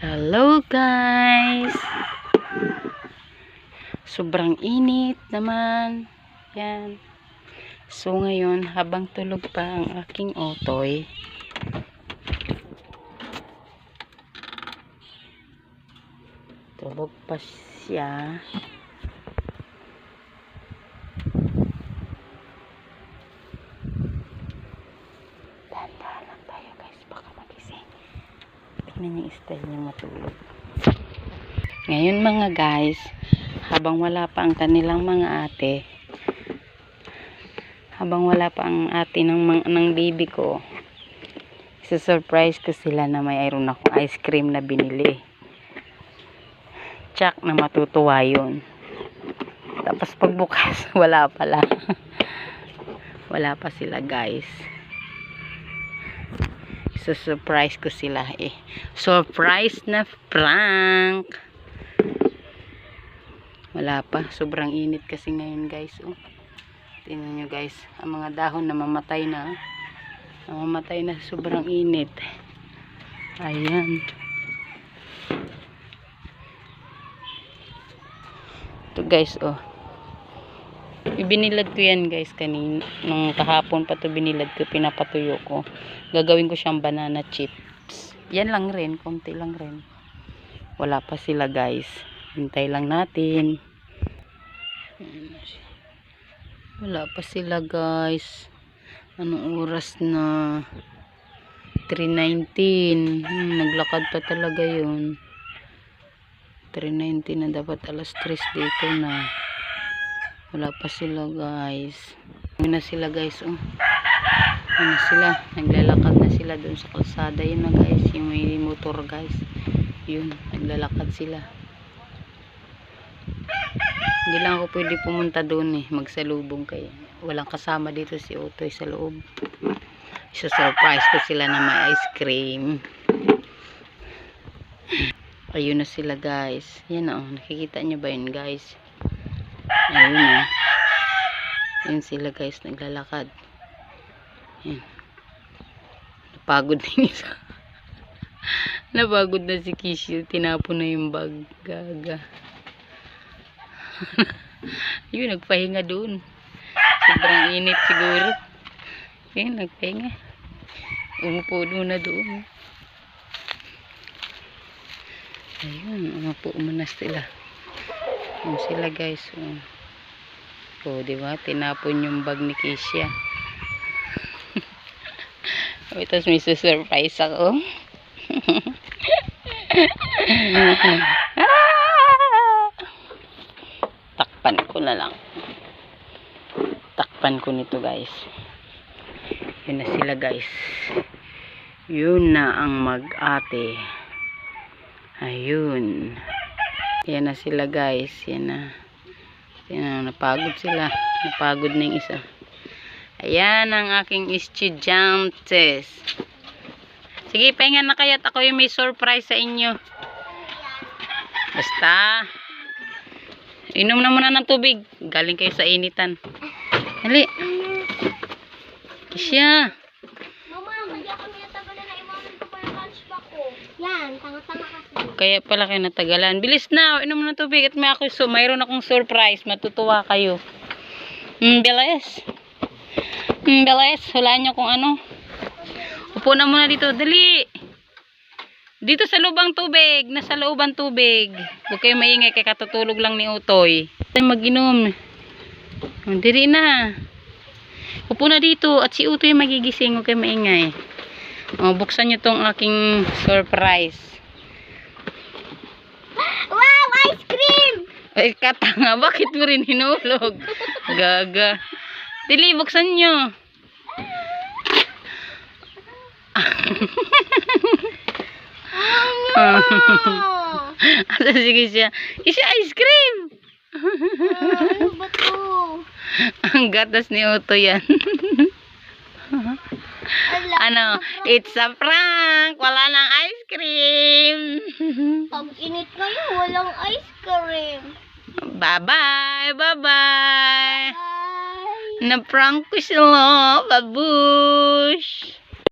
Hello guys! Sobrang init naman. Yan. So ngayon, habang tulog pa ang aking otoy, tulog pa siya. Dahan-dahan lang tayo guys, baka magising. Tignan yung style niya matulog. Ngayon mga guys, habang wala pa ang kanilang mga ate, habang wala pa ang ate ng baby ko, isa-surprise ko sila na mayroon akong ice cream na binili. Tsak na matutuwa yun. Tapos pagbukas, wala pala. Wala pa sila guys. Isa-surprise ko sila eh. Surprise na prank. Wala pa. Sobrang init kasi ngayon guys. Oh. Tingnan nyo guys. Ang mga dahon na mamatay na. Namamatay na. Sobrang init. Ayan. Ito guys oh. Ibinilad ko yan guys kanina. Nung kahapon pa to binilad ko. Pinapatuyo ko. Gagawin ko siyang banana chips. Yan lang rin. Konti lang rin. Wala pa sila guys. Hintay lang natin. Wala pa sila guys. Anong oras na? 3:19. Naglakad pa talaga yun. 3:19 na, dapat alas 3 dito na. Wala pa sila guys. Yun na sila guys oh. Yun na sila. Naglalakad na sila dun sa kalsada. Yun na guys. Yung may motor guys. Yun. Naglalakad sila. Hindi lang ako pwede pumunta doon eh. Magsalubong kayo. Walang kasama dito si Otoy sa loob. Isa-surprise ko sila na may ice cream. Ayun na sila guys. Yan o. Nakikita nyo ba yun guys? Ayun o. Yun sila guys. Naglalakad. Yan. Napagod na yung isa. Napagod na si Kishu. Tinapon na yung bag. Gaga. Yun, nagpahinga doon. Sobrang init siguro. Yun, nagpahinga. Umupo doon na doon. Ayun, umupo muna sila. Yun sila guys. O, diba? Tinapon yung bag ni Kisha. Tapos may surprise ako. Takpan ko na lang. Takpan ko nito guys. Yun na sila guys. Yun na ang mag-ate. Ayun. Yan na sila guys. Yan na. Yan na. Napagod sila. Napagod na yung isa. Ayan ang aking estudiantes. Sige, pahinga na kayo at ako yung may surprise sa inyo. Basta. Inom na muna ng tubig. Galing kayo sa initan. Hali. Kisya. Mama, hindi ako natagalan na iwanan ko pa yung lunchbox ko. Yan, tanga-tanga kasi. Kaya pala kayo natagalan. Bilis na. Inom na ng tubig. At mayroon akong surprise. Matutuwa kayo. Bilis. Bilis. Hulaan nyo kung ano. Upo na muna dito. Dali. Dito sa lubang tubig. Nasa looban tubig. Huwag kayo maingay. Kaya katutulog lang ni Utoy. Mag-inom. Diri na. Upo na dito. At si Utoy magigising. Huwag kayo maingay. Buksan nyo tong aking surprise. Wow, ice cream! Ay, katanga. Bakit mo rin hinulog? Gaga. Dili, buksan nyo. Asa sige siya. Isa ice cream. Ano ba to? Ang gatas ni Otto yan. Ano? It's a prank. Wala nang ice cream. Pag init kayo, walang ice cream. Bye-bye. Bye-bye. Bye! Na-prank ko sila. Babush.